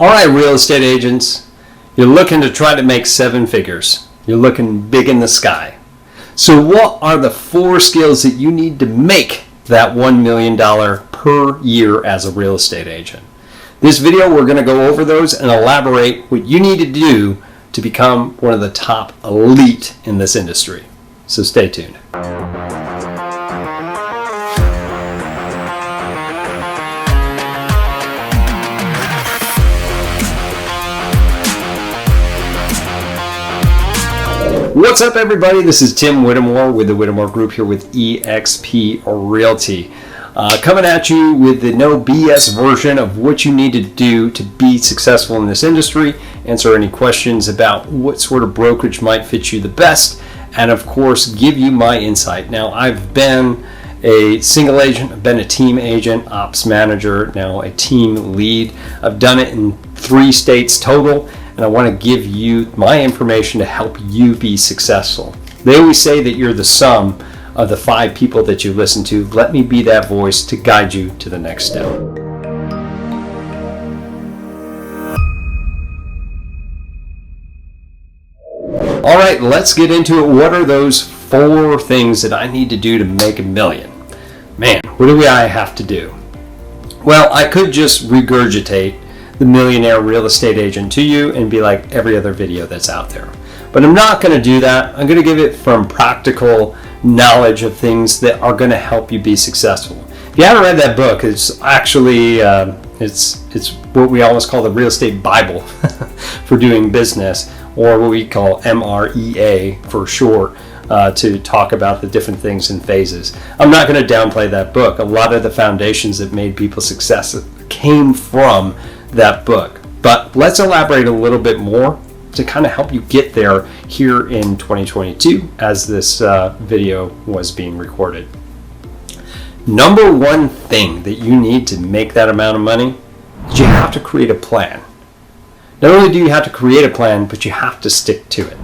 All right, real estate agents, you're looking to try to make 7 figures. You're looking big in the sky. So what are the 4 skills that you need to make that $1 million per year as a real estate agent? This video, we're going to go over those and elaborate what you need to do to become one of the top elite in this industry. So stay tuned. What's up, everybody? This is Tim Whittemore with the Whittemore Group here with eXp Realty. Coming at you with the no BS version of what you need to do to be successful in this industry, answer any questions about what sort of brokerage might fit you the best, and of course give you my insight. Now, I've been a single agent, I've been a team agent, ops manager, now a team lead. I've done it in 3 states total, and I want to give you my information to help you be successful. They always say that you're the sum of the 5 people that you listen to. Let me be that voice to guide you to the next step. All right, let's get into it. What are those 4 things that I need to do to make $1 million? Man, what do I have to do? Well, I could just regurgitate the Millionaire Real Estate Agent to you and be like every other video that's out there. But I'm not going to do that. I'm going to give it from practical knowledge of things that are going to help you be successful. If you haven't read that book, it's actually it's what we always call the real estate Bible for doing business, or what we call MREA for short, to talk about the different things in phases. I'm not going to downplay that book. A lot of the foundations that made people successful came from that book. But let's elaborate a little bit more to kind of help you get there here in 2022 as this video was being recorded. Number 1 thing that you need to make that amount of money is you have to create a plan. Not only do you have to create a plan, but you have to stick to it.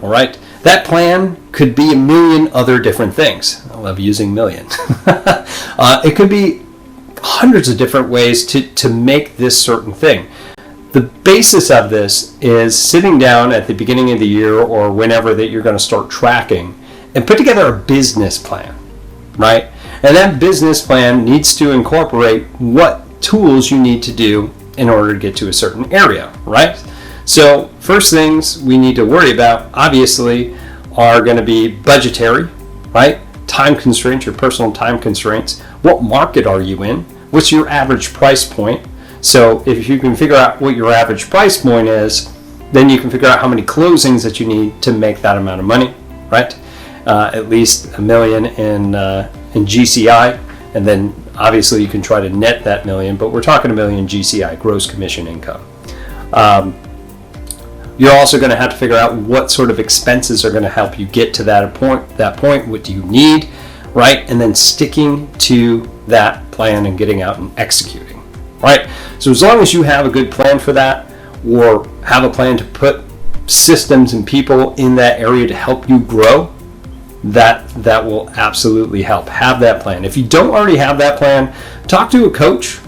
All right? That plan could be a million other different things. I love using million. It could be hundreds of different ways to make this certain thing. The basis of this is sitting down at the beginning of the year or whenever that you're going to start tracking and put together a business plan, right? And that business plan needs to incorporate what tools you need to do in order to get to a certain area, right? So first things we need to worry about, obviously, are going to be budgetary, right? Time constraints, your personal time constraints. What market are you in? What's your average price point? So if you can figure out what your average price point is, then you can figure out how many closings that you need to make that amount of money, right? At least $1 million in GCI, and then obviously you can try to net that million, but we're talking $1 million GCI, gross commission income. You're also going to have to figure out what sort of expenses are going to help you get to that point. What do you need, right? And then sticking to that plan and getting out and executing, right? So as long as you have a good plan for that, or have a plan to put systems and people in that area to help you grow, that will absolutely help. Have that plan. If you don't already have that plan, talk to a coach,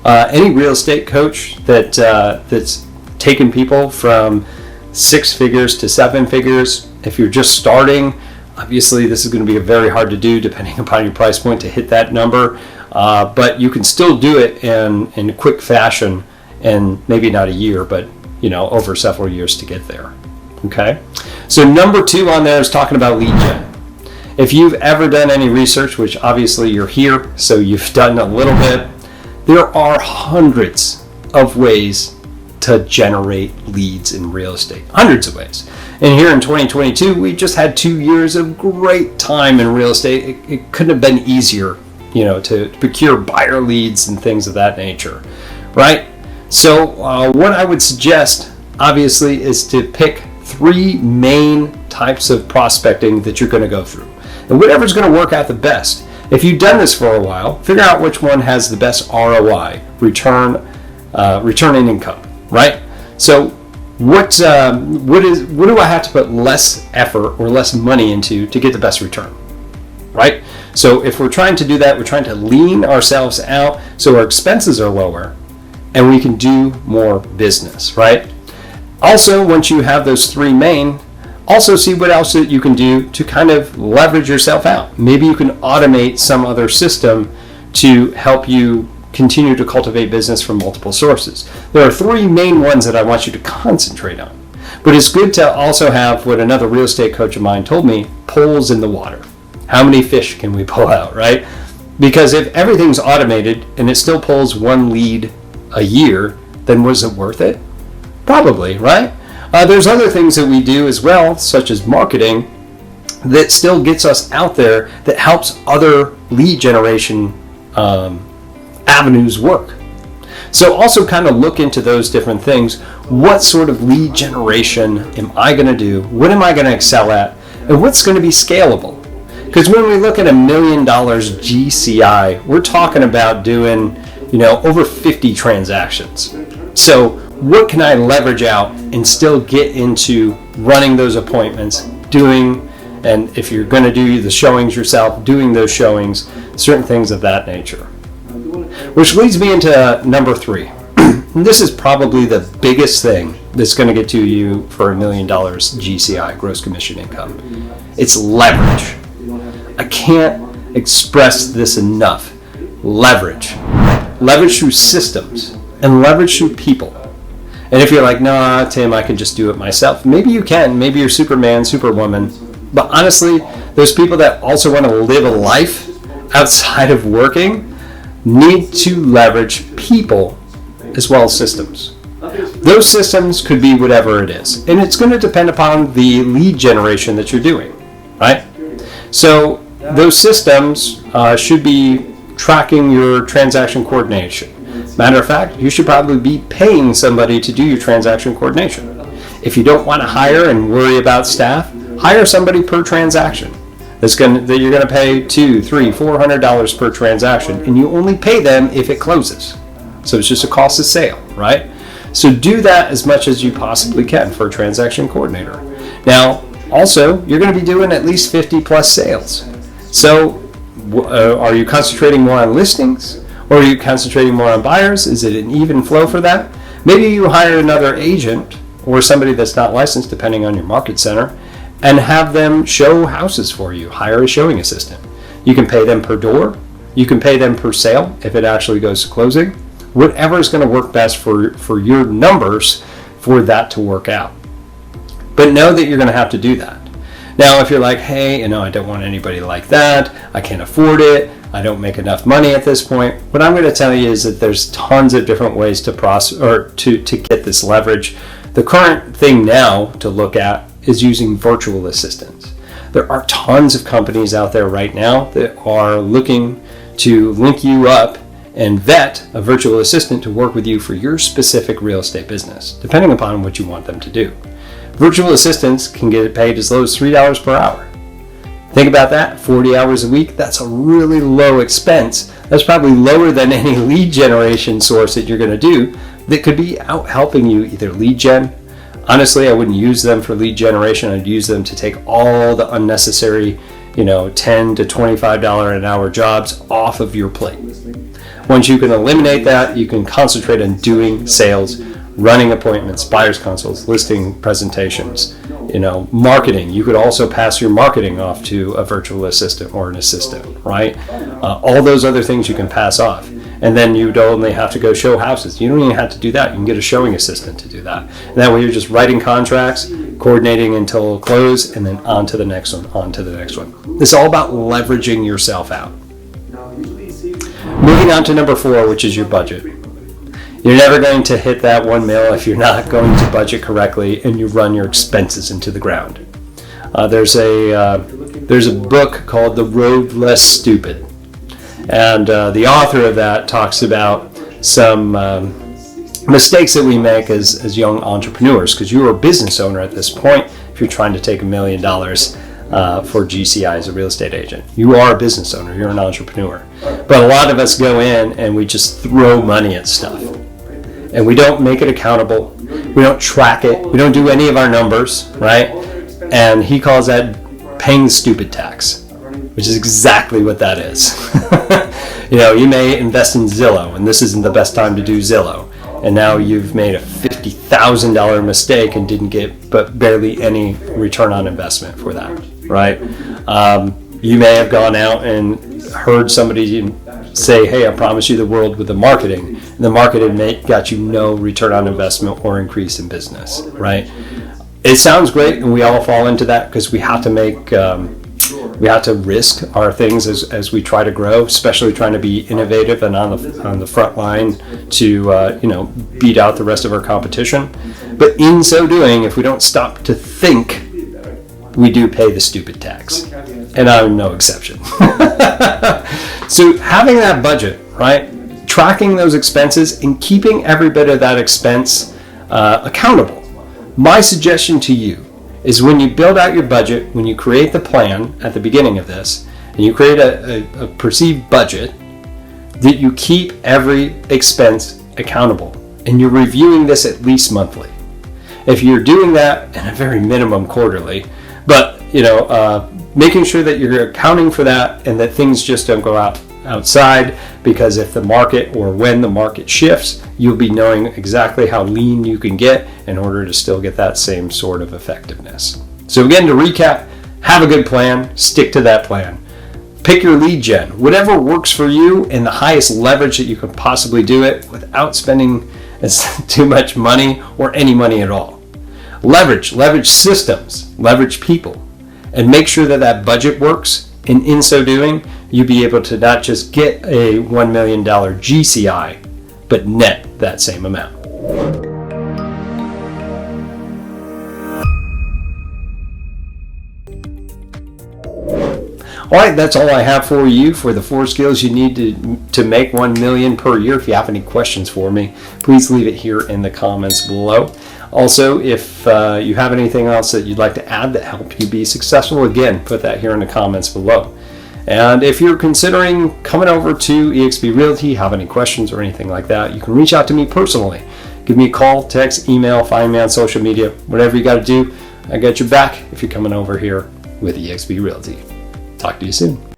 any real estate coach that's taken people from 6 figures to 7 figures. If you're just starting, obviously this is going to be very hard to do depending upon your price point to hit that number, but you can still do it in a quick fashion, and maybe not a year, but over several years to get there. Okay, so number 2 on there is talking about lead gen. If you've ever done any research, which obviously you're here, so you've done a little bit, there are hundreds of ways to generate leads in real estate. Hundreds of ways. And here in 2022, we just had 2 years of great time in real estate. It couldn't have been easier, to procure buyer leads and things of that nature, right? So what I would suggest, obviously, is to pick 3 main types of prospecting that you're going to go through. And whatever's going to work out the best. If you've done this for a while, figure out which one has the best ROI, return in income, right? So what do I have to put less effort or less money into to get the best return, right? So if we're trying to do that, we're trying to lean ourselves out so our expenses are lower, and we can do more business, right? Also, once you have those three main, also see what else that you can do to kind of leverage yourself out. Maybe you can automate some other system to help you continue to cultivate business from multiple sources. There are three main ones that I want you to concentrate on. But it's good to also have what another real estate coach of mine told me, poles in the water. How many fish can we pull out, right? Because if everything's automated and it still pulls one lead a year, then was it worth it? Probably, right? There's other things that we do as well, such as marketing, that still gets us out there, that helps other lead generation avenues work. So also kind of look into those different things. What sort of lead generation am I going to do? What am I going to excel at? And what's going to be scalable? Because when we look at $1 million GCI, we're talking about doing, over 50 transactions. So what can I leverage out and still get into running those appointments, doing, and if you're going to do the showings yourself, doing those showings, certain things of that nature. Which leads me into number 3. And this is probably the biggest thing that's going to get to you for $1 million GCI, gross commission income. It's leverage. I can't express this enough. Leverage. Leverage through systems and leverage through people. And if you're like, nah, Tim, I can just do it myself. Maybe you can. Maybe you're Superman, Superwoman. But honestly, those people that also want to live a life outside of working need to leverage people as well as systems. Those systems could be whatever it is. And it's going to depend upon the lead generation that you're doing, right? So those systems should be tracking your transaction coordination. Matter of fact, you should probably be paying somebody to do your transaction coordination. If you don't want to hire and worry about staff, hire somebody per transaction that you're going to pay $200, $300, $400 per transaction, and you only pay them if it closes. So it's just a cost of sale, right? So do that as much as you possibly can for a transaction coordinator. Now, also, you're going to be doing at least 50 plus sales. So are you concentrating more on listings? Or are you concentrating more on buyers? Is it an even flow for that? Maybe you hire another agent or somebody that's not licensed, depending on your market center, and have them show houses for you. Hire a showing assistant. You can pay them per door. You can pay them per sale if it actually goes to closing. Whatever is going to work best for your numbers for that to work out. But know that you're going to have to do that. Now, if you're like, hey, I don't want anybody like that. I can't afford it. I don't make enough money at this point. What I'm going to tell you is that there's tons of different ways to get this leverage. The current thing now to look at is using virtual assistants. There are tons of companies out there right now that are looking to link you up and vet a virtual assistant to work with you for your specific real estate business, depending upon what you want them to do. Virtual assistants can get paid as low as $3 per hour. Think about that, 40 hours a week, that's a really low expense. That's probably lower than any lead generation source that you're going to do that could be out helping you either lead gen. Honestly, I wouldn't use them for lead generation. I'd use them to take all the unnecessary, $10 to $25 an hour jobs off of your plate. Once you can eliminate that, you can concentrate on doing sales, running appointments, buyer's consults, listing presentations, marketing. You could also pass your marketing off to a virtual assistant or an assistant, right? All those other things you can pass off. And then you don't only have to go show houses. You don't even have to do that. You can get a showing assistant to do that. And that way you're just writing contracts, coordinating until close, and then on to the next one, on to the next one. It's all about leveraging yourself out. Moving on to number 4, which is your budget. You're never going to hit that 1 mil if you're not going to budget correctly and you run your expenses into the ground. There's a book called The Road Less Stupid. And the author of that talks about some mistakes that we make as young entrepreneurs, because you are a business owner at this point if you're trying to take $1 million for GCI as a real estate agent. You are a business owner, you're an entrepreneur. But a lot of us go in and we just throw money at stuff. And we don't make it accountable, we don't track it, we don't do any of our numbers, right? And he calls that paying the stupid tax, which is exactly what that is. You may invest in Zillow, and this isn't the best time to do Zillow. and now you've made a $50,000 mistake and didn't get but barely any return on investment for that, right? You may have gone out and heard somebody say, hey, I promise you the world with the marketing. And the marketing got you no return on investment or increase in business, right? It sounds great, and we all fall into that because we have to make, we have to risk our things as we try to grow, especially trying to be innovative and on the front line to beat out the rest of our competition. But in so doing, if we don't stop to think, we do pay the stupid tax, and I'm no exception. So having that budget, right, tracking those expenses and keeping every bit of that expense accountable. My suggestion to you is when you build out your budget, when you create the plan at the beginning of this, and you create a perceived budget, that you keep every expense accountable, and you're reviewing this at least monthly. If you're doing that in a very minimum quarterly, but making sure that you're accounting for that and that things just don't go outside, because if the market or when the market shifts, you'll be knowing exactly how lean you can get in order to still get that same sort of effectiveness. So again, to recap, have a good plan, stick to that plan. Pick your lead gen, whatever works for you, and the highest leverage that you can possibly do it without spending too much money or any money at all. Leverage systems, leverage people, and make sure that budget works. And in so doing, you'll be able to not just get a $1 million GCI, but net that same amount. All right, that's all I have for you for the 4 skills you need to make $1 million per year. If you have any questions for me, please leave it here in the comments below. Also, if you have anything else that you'd like to add that helped you be successful, again, put that here in the comments below. And if you're considering coming over to eXp Realty, have any questions or anything like that, you can reach out to me personally. Give me a call, text, email, find me on social media, whatever you got to do. I got your back if you're coming over here with eXp Realty. Talk to you soon.